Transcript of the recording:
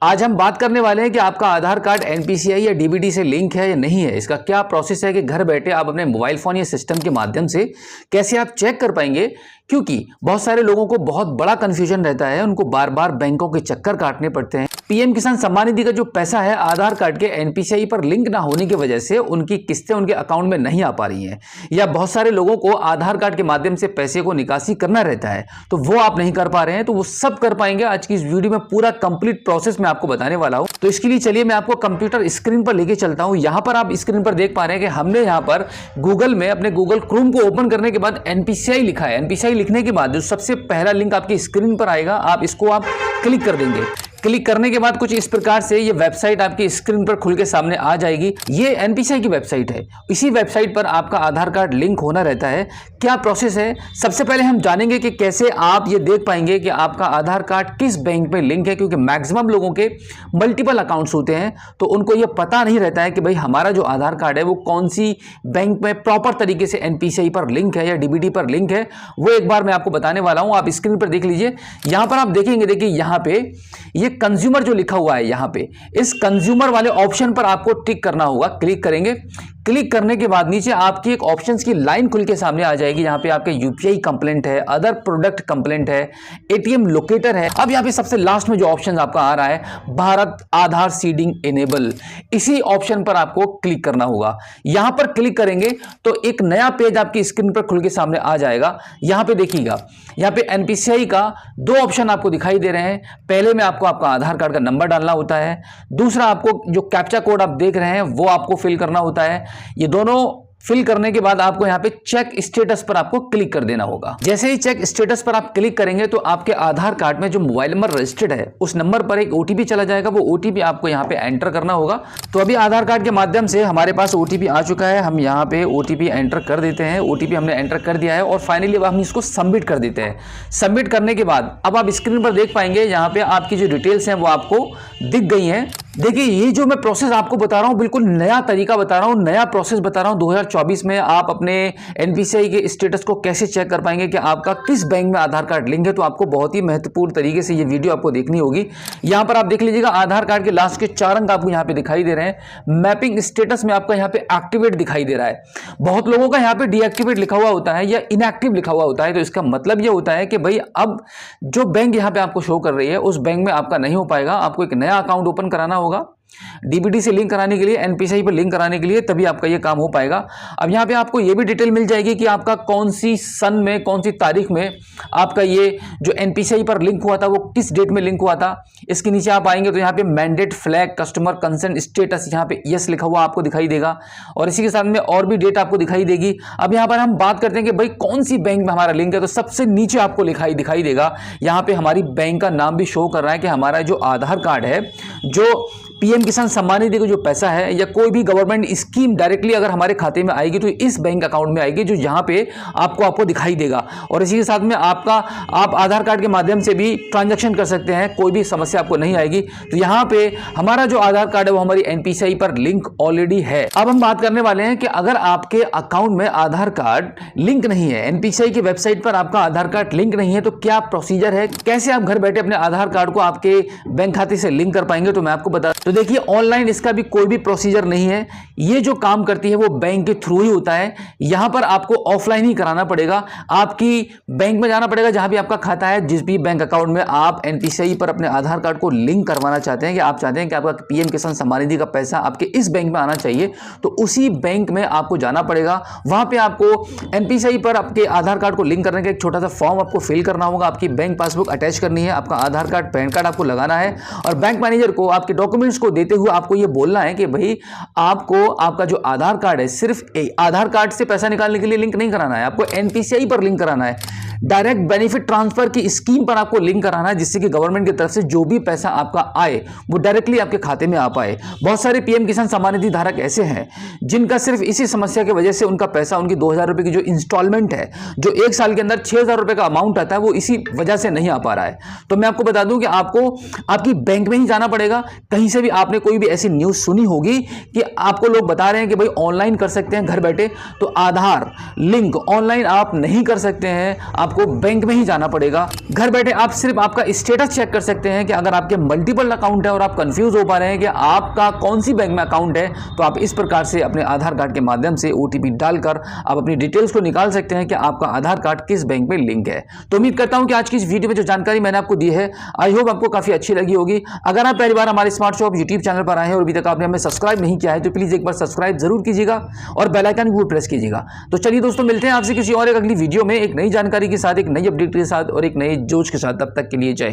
आज हम बात करने वाले हैं कि आपका आधार कार्ड एनपीसीआई या डीबीटी से लिंक है या नहीं है। इसका क्या प्रोसेस है कि घर बैठे आप अपने मोबाइल फोन या सिस्टम के माध्यम से कैसे आप चेक कर पाएंगे, क्योंकि बहुत सारे लोगों को बहुत बड़ा कंफ्यूजन रहता है, उनको बार बार बैंकों के चक्कर काटने पड़ते हैं। पीएम किसान सम्मान निधि का जो पैसा है आधार कार्ड के एनपीसीआई पर लिंक ना होने की वजह से उनकी किस्तें उनके अकाउंट में नहीं आ पा रही हैं, या बहुत सारे लोगों को आधार कार्ड के माध्यम से पैसे को निकासी करना रहता है तो वो आप नहीं कर पा रहे हैं। तो वो सब कर पाएंगे आज की इस वीडियो में, पूरा कंप्लीट प्रोसेस मैं आपको बताने वाला हूं। तो इसके लिए चलिए मैं आपको कंप्यूटर स्क्रीन पर लेके चलता हूं। यहां पर आप स्क्रीन पर देख पा रहे हैं कि हमने यहां पर गूगल में अपने गूगल क्रोम को ओपन करने के बाद एनपीसीआई लिखा है। एनपीसीआई लिखने के बाद जो सबसे पहला लिंक आपकी स्क्रीन पर आएगा, आप इसको आप क्लिक कर देंगे। क्लिक करने के बाद कुछ इस प्रकार से ये वेबसाइट आपकी स्क्रीन पर खुल के सामने आ जाएगी। ये एनपीसीआई की वेबसाइट है। इसी वेबसाइट पर आपका आधार कार्ड लिंक होना रहता है। क्या प्रोसेस है, सबसे पहले हम जानेंगे कि कैसे आप ये देख पाएंगे कि आपका आधार कार्ड किस बैंक में लिंक है, क्योंकि मैक्सिमम लोगों के मल्टीपल अकाउंट्स होते हैं तो उनको ये पता नहीं रहता है कि भाई हमारा जो आधार कार्ड है वो कौन सी बैंक में प्रॉपर तरीके से एनपीसीआई पर लिंक है या डीबीटी पर लिंक है। वो एक बार मैं आपको बताने वाला हूं। आप स्क्रीन पर देख लीजिए। यहां पर आप देखेंगे, देखिए यहां पे ये कंज्यूमर जो लिखा हुआ है, यहां पे इस कंज्यूमर वाले ऑप्शन पर आपको टिक करना होगा। क्लिक करेंगे। क्लिक करने के बाद नीचे आपकी एक ऑप्शंस की लाइन खुल के सामने आ जाएगी। यहां पे आपके यूपीआई कंप्लेंट है, अदर प्रोडक्ट कंप्लेंट है, एटीएम लोकेटर है। अब यहां पे सबसे लास्ट में जो ऑप्शन आपका आ रहा है भारत आधार सीडिंग इनेबल, इसी ऑप्शन पर आपको क्लिक करना होगा। यहां पर क्लिक करेंगे तो एक नया पेज आपकी स्क्रीन पर खुल के सामने आ जाएगा। यहां पे देखिएगा, यहां पे एनपीसीआई का दो ऑप्शन आपको दिखाई दे रहे हैं। पहले में आपको आपका आधार कार्ड का नंबर डालना होता है, दूसरा आपको जो कैप्चा कोड आप देख रहे हैं वो आपको फिल करना होता है। ये दोनों फिल करने के बाद आपको यहां पे चेक स्टेटस पर आपको क्लिक कर देना होगा। जैसे ही चेक स्टेटस पर आप क्लिक करेंगे तो आपके आधार कार्ड में जो मोबाइल नंबर रजिस्टर्ड है उस नंबर पर एक ओटीपी चला जाएगा। वो ओटीपी आपको यहां पे एंटर करना होगा। तो अभी आधार कार्ड के माध्यम से हमारे पास ओटीपी आ चुका है। हम यहां पे ओटीपी एंटर कर देते हैं। ओटीपी हमने एंटर कर दिया है और फाइनली अब हम इसको सबमिट कर देते हैं। सबमिट करने के बाद अब आप स्क्रीन पर देख पाएंगे यहाँ पे आपकी जो डिटेल्स हैं वो आपको दिख गई हैं। देखिए ये जो मैं प्रोसेस आपको बता रहा हूं बिल्कुल नया तरीका बता रहा हूं, नया प्रोसेस बता रहा हूं। 2024 में आप अपने एनपीसीआई के स्टेटस को कैसे चेक कर पाएंगे कि आपका किस बैंक में आधार कार्ड लिंक है। तो आपको बहुत ही महत्वपूर्ण तरीके से ये वीडियो आपको देखनी होगी। यहां पर आप देख लीजिएगा आधार कार्ड के लास्ट के 4 अंक आपको यहां पे दिखाई दे रहे हैं। मैपिंग स्टेटस में आपका यहां पे एक्टिवेट दिखाई दे रहा है। बहुत लोगों का यहां पे डीएक्टिवेट लिखा हुआ होता है या इनएक्टिव लिखा हुआ होता है। तो इसका मतलब यह होता है कि भाई अब जो बैंक यहां पे आपको शो कर रही है उस बैंक में आपका नहीं हो पाएगा। आपको एक नया अकाउंट ओपन कराना होगा डीबीटी से लिंक कराने के लिए, एनपीसीआई पर लिंक कराने के लिए, तभी आपका ये काम हो पाएगा। अब यहाँ पे आपको ये भी डिटेल मिल जाएगी कि आपका कौन सी सन में, कौन सी तारीख में आपका ये जो एनपीसीआई पर लिंक हुआ था वो किस डेट में लिंक हुआ था। इसके नीचे आप आएंगे तो यहाँ पे mandate flag customer consent status, यहाँ पे यस लिखा हुआ आपको दिखाई देगा और इसी के साथ में और भी डेट आपको दिखाई देगी। अब यहाँ पर हम बात करते हैं कि भाई कौन सी बैंक में हमारा लिंक है, तो सबसे नीचे आपको दिखाई देगा। यहाँ पे हमारी बैंक का नाम भी शो कर रहा है कि हमारा जो आधार कार्ड है, जो पीएम किसान सम्मान निधि का जो पैसा है या कोई भी गवर्नमेंट स्कीम डायरेक्टली अगर हमारे खाते में आएगी तो इस बैंक अकाउंट में आएगी, जो यहाँ पे आपको दिखाई देगा। और इसी के साथ में आप आधार कार्ड के माध्यम से भी ट्रांजैक्शन कर सकते हैं, कोई भी समस्या आपको नहीं आएगी। तो यहाँ पे हमारा जो आधार कार्ड है वो हमारी एनपीसीआई पर लिंक ऑलरेडी है। अब हम बात करने वाले हैं कि अगर आपके अकाउंट में आधार कार्ड लिंक नहीं है, एनपीसीआई की वेबसाइट पर आपका आधार कार्ड लिंक नहीं है, तो क्या प्रोसीजर है, कैसे आप घर बैठे अपने आधार कार्ड को आपके बैंक खाते से लिंक कर पाएंगे। तो मैं आपको बता, तो देखिए ऑनलाइन इसका भी कोई भी प्रोसीजर नहीं है। ये जो काम करती है वो बैंक के थ्रू ही होता है। यहां पर आपको ऑफलाइन ही कराना पड़ेगा, आपकी बैंक में जाना पड़ेगा जहां भी आपका खाता है। जिस भी बैंक अकाउंट में आप एनपीसीआई पर अपने आधार कार्ड को लिंक करवाना चाहते हैं, कि आप चाहते हैं कि आपका पीएम किसान सम्मान निधि का पैसा आपके इस बैंक में आना चाहिए, तो उसी बैंक में आपको जाना पड़ेगा। वहां पे आपको एनपीसीआई पर आपके आधार कार्ड को लिंक करने का एक छोटा सा फॉर्म आपको फिल करना होगा। आपकी बैंक पासबुक अटैच करनी है, आपका आधार कार्ड, पैन कार्ड आपको लगाना है और बैंक मैनेजर को आपके डॉक्यूमेंट्स को देते हुए आपको यह बोलना है कि भाई आपको आपका जो आधार कार्ड है सिर्फ आधार कार्ड से पैसा निकालने के लिए लिंक नहीं कराना है, आपको एनपीसीआई पर लिंक कराना है। डायरेक्ट बेनिफिट ट्रांसफर की स्कीम पर आपको लिंक कराना है, जिससे कि गवर्नमेंट की तरफ से जो भी पैसा आपका आए वो डायरेक्टली आपके खाते में आ पाए। बहुत सारे पीएम किसान सम्मान निधि धारक ऐसे हैं जिनका सिर्फ इसी समस्या की वजह से उनका पैसा, उनकी 2000 रुपए की जो इंस्टॉलमेंट है, जो एक साल के अंदर 6000 रुपए का अमाउंट आता है, वो इसी वजह से नहीं आ पा रहा है। तो मैं आपको बता दूं कि आपको आपकी बैंक में ही जाना पड़ेगा, कहीं से भी भी आपने कोई भी ऐसी न्यूज़ सुनी होगी कि आपको लोग बता रहे हैं कि भाई ऑनलाइन कर सकते हैं घर बैठे, तो आधार लिंक ऑनलाइन आप नहीं कर सकते हैं, आपको बैंक में ही जाना पड़ेगा। घर बैठे आप सिर्फ आपका स्टेटस चेक कर सकते हैं कि अगर आपके मल्टीपल अकाउंट है और आप कंफ्यूज हो पा रहे हैं कि आपका कौन सी बैंक में अकाउंट है, तो आप इस प्रकार से अपने आधार कार्ड के माध्यम से ओटीपी डालकर आप अपनी डिटेल्स को निकाल सकते हैं कि आपका आधार कार्ड किस बैंक में लिंक है। तो उम्मीद करता हूं कि आज की इस वीडियो में जो जानकारी मैंने आपको दी है, आई होप आपको काफी अच्छी लगी होगी। अगर आप पहली बार हमारे स्मार्ट शॉप यूट्यूब चैनल पर आए हैं और अभी तक आपने हमें सब्सक्राइब नहीं किया है, तो प्लीज एक बार सब्सक्राइब जरूर कीजिएगा और बेल आइकन को प्रेस कीजिएगा। तो चलिए दोस्तों, मिलते हैं आपसे किसी और एक अगली वीडियो में एक नई जानकारी के साथ, एक नई अपडेट के साथ और एक नए जोश के साथ। तब तक के लिए जय हिंद।